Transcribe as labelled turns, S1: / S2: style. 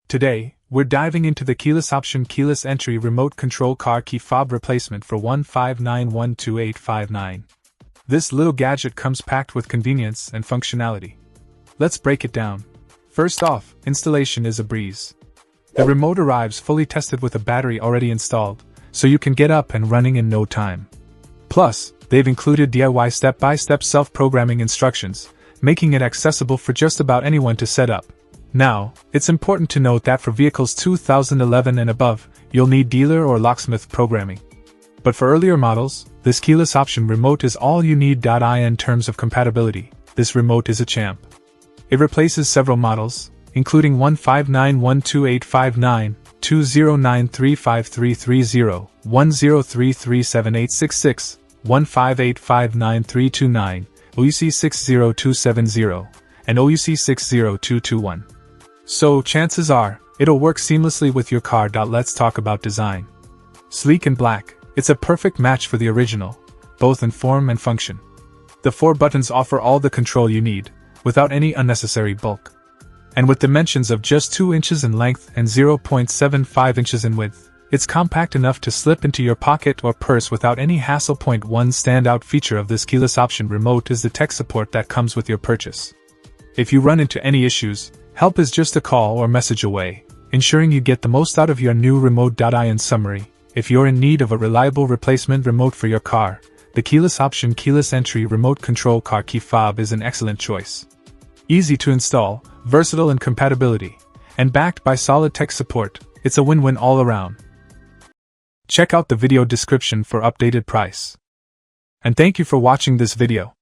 S1: Today, we're diving into the KeylessOption keyless entry remote control car key fob replacement for 159128859. This little gadget comes packed with convenience and functionality. Let's break it down. First off, installation is a breeze. The remote arrives fully tested with a battery already installed, so you can get up and running in no time. Plus, they've included DIY step-by-step self-programming instructions, making it accessible for just about anyone to set up. Now, it's important to note that for vehicles 2011 and above, you'll need dealer or locksmith programming. But for earlier models, this KeylessOption remote is all you need. In terms of compatibility, this remote is a champ. It replaces several models, including 159128859, 209353330, 10337866, 158593229, OUC 60270, and OUC 60221. So chances are, it'll work seamlessly with your car. Let's talk about design. Sleek and black, it's a perfect match for the original, both in form and function. The 4 buttons offer all the control you need, without any unnecessary bulk. And with dimensions of just 2 inches in length and 0.75 inches in width, it's compact enough to slip into your pocket or purse without any hassle. One standout feature of this KeylessOption remote is the tech support that comes with your purchase. If you run into any issues, help is just a call or message away, ensuring you get the most out of your new remote. In summary, if you're in need of a reliable replacement remote for your car, the KeylessOption keyless entry remote control car key fob is an excellent choice. Easy to install, versatile in compatibility, and backed by solid tech support, it's a win-win all around. Check out the video description for updated price. And thank you for watching this video.